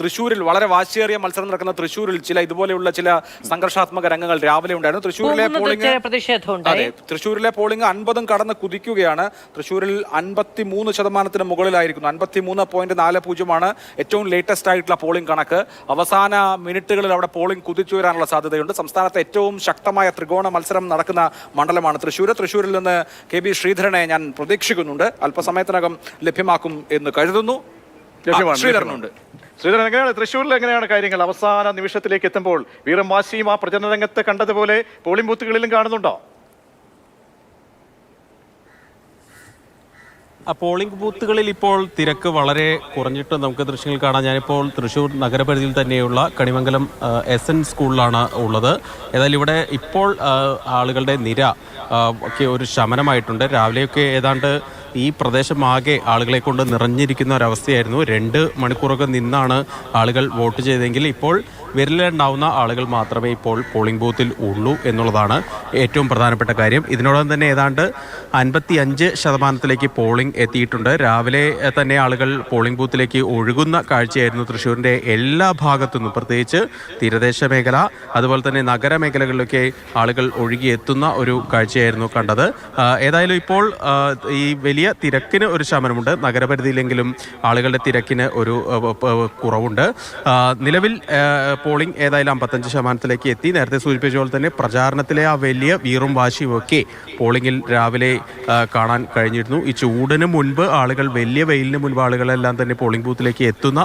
തൃശ്ശൂരിൽ വളരെ വാശിയേറിയ മത്സരം നടക്കുന്ന തൃശ്ശൂരിൽ ഇതുപോലെയുള്ള ചില സംഘർഷാത്മക രംഗങ്ങൾ രാവിലെ ഉണ്ടായിരുന്നു. തൃശ്ശൂരിലെ പോളിംഗ് അതെ തൃശ്ശൂരിലെ പോളിംഗ് 50 കടന്ന് കുതിക്കുകയാണ്. തൃശ്ശൂരിൽ 53% മുകളിലായിരിക്കുന്നു. 53.40 ഏറ്റവും ലേറ്റസ്റ്റ് ആയിട്ടുള്ള പോളിംഗ് കണക്ക്. അവസാന മിനിറ്റുകളിൽ അവിടെ പോളിംഗ് കുതിച്ചുയരാനുള്ള സാധ്യതയുണ്ട്. സംസ്ഥാനത്തെ ഏറ്റവും ശക്തമായ ത്രികോണ മത്സരം നടക്കുന്ന മണ്ഡലമാണ് തൃശ്ശൂർ. തൃശ്ശൂരിൽ നിന്ന് KB ശ്രീധരനെ ഞാൻ പ്രതീക്ഷിക്കുന്നുണ്ട്. അല്പസമയത്തിനകം ലഭ്യമാക്കും എന്ന് കരുതുന്നു. ശ്രീധരനുണ്ട്. ശ്രീധരൻ, എങ്ങനെയാണ് തൃശ്ശൂരിൽ എങ്ങനെയാണ് കാര്യങ്ങൾ? അവസാന നിമിഷത്തിലേക്ക് എത്തുമ്പോൾ വീറും വാശിയും ആ പ്രചരണ രംഗത്ത് കണ്ടതുപോലെ പോളിംഗ് ബൂത്തുകളിലും കാണുന്നുണ്ടോ? പോളിംഗ് ബൂത്തുകളിൽ ഇപ്പോൾ തിരക്ക് വളരെ കുറഞ്ഞിട്ട് നമുക്ക് ദൃശ്യങ്ങൾ കാണാം. ഞാനിപ്പോൾ തൃശ്ശൂർ നഗരപരിധിയിൽ തന്നെയുള്ള കണിമംഗലം SN സ്കൂളിലാണ് ഉള്ളത്. ഏതായാലും ഇവിടെ ഇപ്പോൾ ആളുകളുടെ നിര ഒക്കെ ഒരു ശമനമായിട്ടുണ്ട്. രാവിലെയൊക്കെ ഏതാണ്ട് ഈ പ്രദേശമാകെ ആളുകളെ കൊണ്ട് നിറഞ്ഞിരിക്കുന്ന ഒരവസ്ഥയായിരുന്നു. 2 മണിക്കൂറൊക്കെ നിന്നാണ് ആളുകൾ വോട്ട് ചെയ്തതെങ്കിൽ ഇപ്പോൾ വിരലിലുണ്ടാവുന്ന ആളുകൾ മാത്രമേ ഇപ്പോൾ പോളിംഗ് ബൂത്തിൽ ഉള്ളൂ എന്നുള്ളതാണ് ഏറ്റവും പ്രധാനപ്പെട്ട കാര്യം. ഇതിനോടൊപ്പം തന്നെ ഏതാണ്ട് 55% പോളിംഗ് എത്തിയിട്ടുണ്ട്. രാവിലെ തന്നെ ആളുകൾ പോളിംഗ് ബൂത്തിലേക്ക് ഒഴുകുന്ന കാഴ്ചയായിരുന്നു തൃശ്ശൂരിൻ്റെ എല്ലാ ഭാഗത്തുനിന്നും. പ്രത്യേകിച്ച് തീരദേശ മേഖല അതുപോലെ തന്നെ നഗരമേഖലകളിലൊക്കെ ആളുകൾ ഒഴുകിയെത്തുന്ന ഒരു കാഴ്ചയായിരുന്നു കണ്ടത്. ഏതായാലും ഇപ്പോൾ ഈ വലിയ തിരക്കിന് ഒരു ശമനമുണ്ട്. നഗരപരിധിയിലെങ്കിലും ആളുകളുടെ തിരക്കിന് ഒരു കുറവുണ്ട്. നിലവിൽ പോളിംഗ് ഏതായാലും 55% എത്തി. നേരത്തെ സൂചിപ്പിച്ച പോലെ തന്നെ പ്രചാരണത്തിലെ ആ വലിയ വീറും വാശിയും ഒക്കെ പോളിംഗിൽ രാവിലെ കാണാൻ കഴിഞ്ഞിരുന്നു. ഈ ചൂടിന് മുൻപ് ആളുകൾ, വലിയ വെയിലിന് മുൻപ് ആളുകളെല്ലാം തന്നെ പോളിംഗ് ബൂത്തിലേക്ക് എത്തുന്ന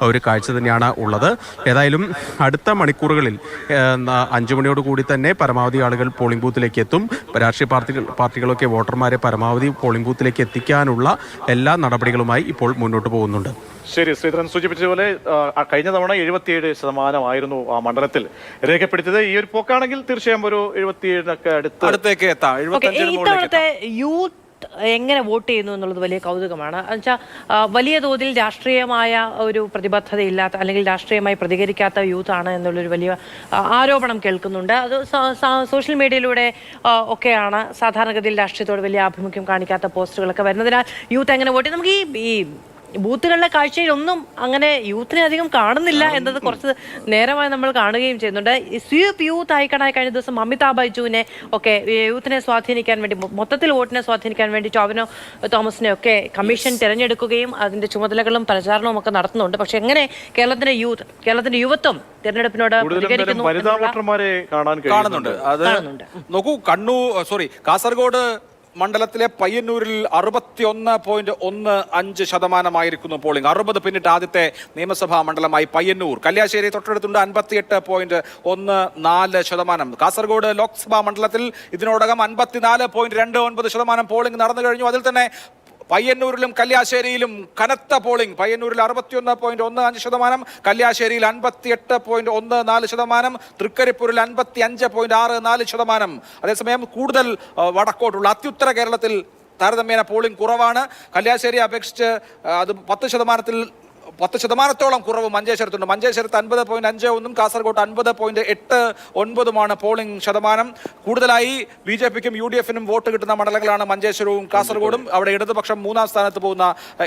ഒരു കാഴ്ച തന്നെയാണ് ഉള്ളത്. ഏതായാലും അടുത്ത മണിക്കൂറുകളിൽ 5 മണിയോടുകൂടി തന്നെ പരമാവധി ആളുകൾ പോളിംഗ് ബൂത്തിലേക്ക് എത്തും. രാഷ്ട്രീയ പാർട്ടികളൊക്കെ വോട്ടർമാരെ പരമാവധി പോളിംഗ് ബൂത്തിലേക്ക് എത്തിക്കാനുള്ള എല്ലാ നടപടികളുമായി ഇപ്പോൾ മുന്നോട്ട് പോകുന്നുണ്ട്. ശരി, ശ്രീധരൻ സൂചിപ്പിച്ചതുപോലെ കഴിഞ്ഞ തവണ 77% ആ മണ്ഡലത്തിൽ രേഖപ്പെടുത്തിയത്. ഈ ഒരു പോക്കാണെങ്കിൽ തീർച്ചയായും ഒരു 77 അടുത്തേക്ക് എത്താം. ഇത്തവണത്തെ യൂത്ത് എങ്ങനെ വോട്ട് ചെയ്യുന്നു എന്നുള്ളത് വലിയ കൗതുകമാണ്. എന്നുവെച്ചാൽ വലിയ തോതിൽ രാഷ്ട്രീയമായ ഒരു പ്രതിബദ്ധതയില്ലാത്ത അല്ലെങ്കിൽ രാഷ്ട്രീയമായി പ്രതികരിക്കാത്ത യൂത്താണ് എന്നുള്ളൊരു വലിയ ആരോപണം കേൾക്കുന്നുണ്ട്. അത് സോഷ്യൽ മീഡിയയിലൂടെ ഒക്കെയാണ് സാധാരണഗതിയിൽ രാഷ്ട്രീയത്തോട് വലിയ ആഭിമുഖ്യം കാണിക്കാത്ത പോസ്റ്റുകളൊക്കെ വരുന്നതിനാൽ യൂത്ത് എങ്ങനെ വോട്ട് ചെയ്യും? നമുക്ക് ഈ ബൂത്തുകളിലെ കാഴ്ചയിലൊന്നും അങ്ങനെ യൂത്തിനെ അധികം കാണുന്നില്ല എന്നത് കുറച്ച് നേരമായി നമ്മൾ കാണുകയും ചെയ്യുന്നുണ്ട്. സ്വീപ് യൂത്ത് ഐക്കണായി കഴിഞ്ഞ ദിവസം അമിതാഭ് ബൈജുവിനെ ഒക്കെ യൂത്തിനെ സ്വാധീനിക്കാൻ വേണ്ടി, മൊത്തത്തിൽ വോട്ടിനെ സ്വാധീനിക്കാൻ വേണ്ടി ടോവിനോ തോമസിനെ ഒക്കെ കമ്മീഷൻ തിരഞ്ഞെടുക്കുകയും അതിന്റെ ചുമതലകളും പ്രചാരണവും ഒക്കെ നടത്തുന്നുണ്ട്. പക്ഷെ എങ്ങനെ കേരളത്തിന്റെ യുവത്വം തിരഞ്ഞെടുപ്പിനോട് കാണുന്നുണ്ട്? അത് നോക്കൂ, കാസർഗോഡ് മണ്ഡലത്തിലെ പയ്യന്നൂരിൽ 61.15% പോളിംഗ്. 60 പിന്നിട്ട് ആദ്യത്തെ നിയമസഭാ മണ്ഡലമായി പയ്യന്നൂർ. കല്യാശ്ശേരി തൊട്ടടുത്തുണ്ട് 58.14%. കാസർഗോഡ് ലോക്സഭാ മണ്ഡലത്തിൽ ഇതിനോടകം 54.29% പോളിംഗ് നടന്നു കഴിഞ്ഞു. അതിൽ തന്നെ പയ്യന്നൂരിലും കല്യാശ്ശേരിയിലും കനത്ത പോളിംഗ്. പയ്യന്നൂരിൽ 61.15%, കല്യാശ്ശേരിയിൽ 58.14%, തൃക്കരിപ്പൂരിൽ 55.64%. അതേസമയം കൂടുതൽ വടക്കോട്ടുള്ള അത്യുത്തര കേരളത്തിൽ താരതമ്യേന പോളിംഗ് കുറവാണ്. കല്യാശ്ശേരി അപേക്ഷിച്ച് അത് 10% കുറവ് മഞ്ചേശ്വരത്തുണ്ട്. മഞ്ചേശ്വരത്ത് 50.51, കാസർഗോഡ് 50.89 പോളിംഗ് ശതമാനം. കൂടുതലായി BJPക്കും UDFനും വോട്ട് കിട്ടുന്ന മണ്ഡലങ്ങളാണ് മഞ്ചേശ്വരവും കാസർഗോഡും. അവിടെ ഇടതുപക്ഷം 3ാം സ്ഥാനത്ത് പോകുന്ന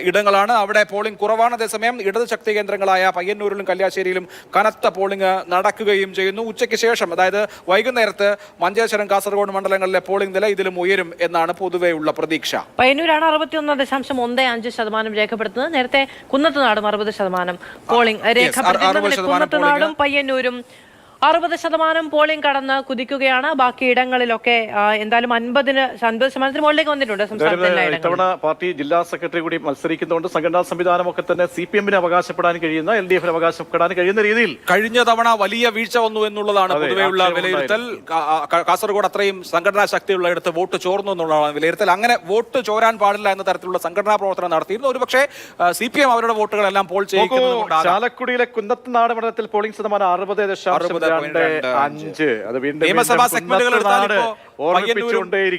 ഇടങ്ങളാണ്. അവിടെ പോളിംഗ് കുറവാണ്. അതേസമയം ഇടത് ശക്തി കേന്ദ്രങ്ങളായ പയ്യന്നൂരിലും കല്യാശ്ശേരിയിലും കനത്ത പോളിംഗ് നടക്കുകയും ചെയ്യുന്നു. ഉച്ചയ്ക്ക് ശേഷം, അതായത് വൈകുന്നേരത്ത് മഞ്ചേശ്വരം കാസർഗോഡ് മണ്ഡലങ്ങളിലെ പോളിംഗ് നില ഇതിലും ഉയരും എന്നാണ് പൊതുവെയുള്ള പ്രതീക്ഷ. പയ്യന്നൂരാണ് 61.15% രേഖപ്പെടുത്തുന്നത്. നേരത്തെ കുന്നത്തുനാടും 60% പോളിംഗ് രേഖപ്പെടുത്തുന്നത്. കുന്നത്തുനാടും പയ്യന്നൂരും 60% പോളിംഗ് കടന്ന് കുതിക്കുകയാണ്. ബാക്കി ഇടങ്ങളിലൊക്കെ എന്തായാലും 50% മുകളിലേക്ക് വന്നിട്ടുണ്ട്. ഇത്തവണ പാർട്ടി ജില്ലാ സെക്രട്ടറി കൂടി മത്സരിക്കുന്നതുകൊണ്ട് സംഘടനാ സംവിധാനമൊക്കെ തന്നെ CPM-ന് അവകാശപ്പെടാൻ കഴിയുന്ന, LDF-ന് അവകാശപ്പെടാൻ കഴിയുന്ന രീതിയിൽ കഴിഞ്ഞ തവണ വലിയ വീഴ്ച വന്നു എന്നുള്ളതാണ് പൊതുവെയുള്ള വിലയിരുത്തൽ. കാസർഗോഡ് അത്രയും സംഘടനാ ശക്തിയുള്ള ഇടത്ത് വോട്ട് ചോർന്നു എന്നുള്ളതാണ് വിലയിരുത്തൽ. അങ്ങനെ വോട്ട് ചോരാൻ പാടില്ല എന്ന തരത്തിലുള്ള സംഘടനാ പ്രവർത്തനം നടത്തിയിരുന്നു. ഒരുപക്ഷെ CPM അവരുടെ വോട്ടുകളെല്ലാം പോൾ ചെയ്യുന്നത്. ചാലക്കുടിയിലെ കുന്നത്തുനാട് മണ്ഡലത്തിൽ പോളിംഗ് ശതമാനം 60.5. അത് വീണ്ടും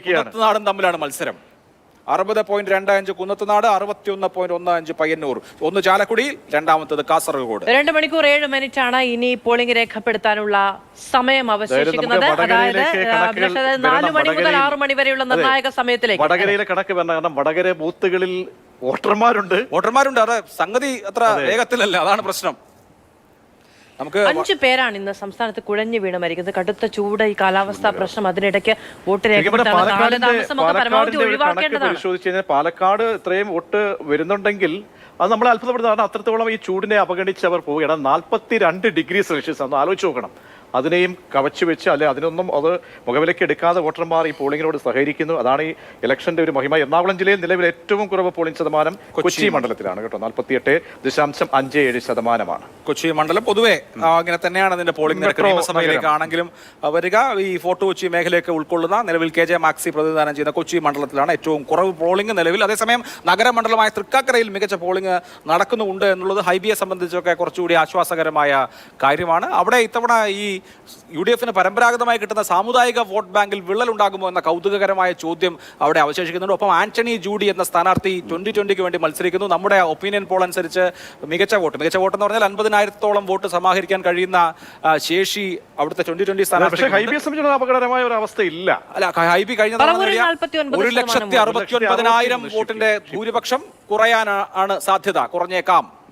കുന്നത്തുനാടും തമ്മിലാണ് മത്സരം. 60.25 കുന്നത്തുനാട്, 61.15 പയ്യന്നൂർ. ഒന്ന് ചാലക്കുടി, രണ്ടാമത്തത് കാസർഗോഡ്. 2 മണിക്കൂർ 7 മിനിറ്റാണ് ഇനി പോളിംഗ് രേഖപ്പെടുത്താനുള്ള സമയം അവശേഷിക്കുന്നത്. അതായത് 4 മണി മുതൽ 6 മണി വരെയുള്ള നിർണായക സമയത്തിലേക്ക് വടകരയിലെ കണക്ക് വരണം. കാരണം വടകര ബൂത്തുകളിൽ വോട്ടർമാരുണ്ട്. അത് സംഗതി അത്ര വേഗത്തിലല്ല, അതാണ് പ്രശ്നം. നമുക്ക് 5 പേരാണ് ഇന്ന് സംസ്ഥാനത്ത് കുഴഞ്ഞു വീണ് മരിക്കുന്നത്. കടുത്ത ചൂട്, ഈ കാലാവസ്ഥാ പ്രശ്നം, അതിനിടയ്ക്ക് വോട്ട് രേഖപ്പെടുത്താനുള്ള കാലതാമസമൊക്കെ പരമാവധി ഒഴിവാക്കേണ്ടതാണ്. പരിശോധിച്ച് കഴിഞ്ഞാൽ പാലക്കാട് ഇത്രയും വോട്ട് വരുന്നുണ്ടെങ്കിൽ അത് നമ്മളെ അത്ഭുതപ്പെടുന്ന, കാരണം അത്രത്തോളം ഈ ചൂടിനെ അവഗണിച്ച് അവർ പോവുകയാണ്. 42 ഡിഗ്രി സെൽഷ്യസ് ഒന്ന് ആലോചിച്ച് നോക്കണം. അതിനെയും കവച്ചു വെച്ച് അല്ലെ അതിനൊന്നും അത് മുഖവിലേക്ക് എടുക്കാതെ വോട്ടർമാർ ഈ പോളിംഗിനോട് സഹകരിക്കുന്നു. അതാണ് ഈ ഇലക്ഷന്റെ ഒരു മഹിമ. എറണാകുളം ജില്ലയിൽ നിലവിൽ ഏറ്റവും കുറവ് പോളിംഗ് ശതമാനം കൊച്ചി മണ്ഡലത്തിലാണ് കേട്ടോ. 48.57%. കൊച്ചി മണ്ഡലം പൊതുവെ അങ്ങനെ തന്നെയാണ് അതിന്റെ പോളിംഗ് നിരക്ക്. നിയമസഭയിലേക്ക് ആണെങ്കിലും വരിക ഈ ഫോർട്ട് കൊച്ചി മേഖലയൊക്കെ ഉൾക്കൊള്ളുന്ന നിലവിൽ KJ മാക്സി പ്രതിനിധാനം ചെയ്യുന്ന കൊച്ചി മണ്ഡലത്തിലാണ് ഏറ്റവും കുറവ് പോളിംഗ് നിലവിൽ. അതേസമയം നഗരമണ്ഡലമായ തൃക്കാക്കരയിൽ മികച്ച പോളിംഗ് നടക്കുന്നുണ്ട് എന്നുള്ളത് ഹൈബിയെ സംബന്ധിച്ചൊക്കെ കുറച്ചുകൂടി ആശ്വാസകരമായ കാര്യമാണ്. അവിടെ ഇത്തവണ ഈ UDF പരമ്പരാഗതമായി കിട്ടുന്ന സാമുദായിക വോട്ട് ബാങ്കിൽ വിള്ളലുണ്ടാകുമോ എന്ന കൗതുകകരമായ ചോദ്യം അവിടെ അവശേഷിക്കുന്നുണ്ട്. ഒപ്പം ആന്റണി ജൂഡി എന്ന സ്ഥാനാർത്ഥി 2020 വേണ്ടി മത്സരിക്കുന്നു. നമ്മുടെ ഒപ്പീനിയൻ പോൾ അനുസരിച്ച് മികച്ച വോട്ട് എന്ന് പറഞ്ഞാൽ 50,000-ഓളം വോട്ട് സമാഹരിക്കാൻ കഴിയുന്ന ശേഷി അവിടുത്തെ 2020 സ്ഥാനാർത്ഥി. ഹൈബിയെ സംബന്ധിച്ചുള്ള അപകടകരമായ ഒരു അവസ്ഥ ഇല്ല. അല്ല, ഹൈബി കഴിഞ്ഞ 1,69,000 വോട്ടിന്റെ ഭൂരിപക്ഷം കുറയാനാണ് സാധ്യത, കുറഞ്ഞേക്കാം.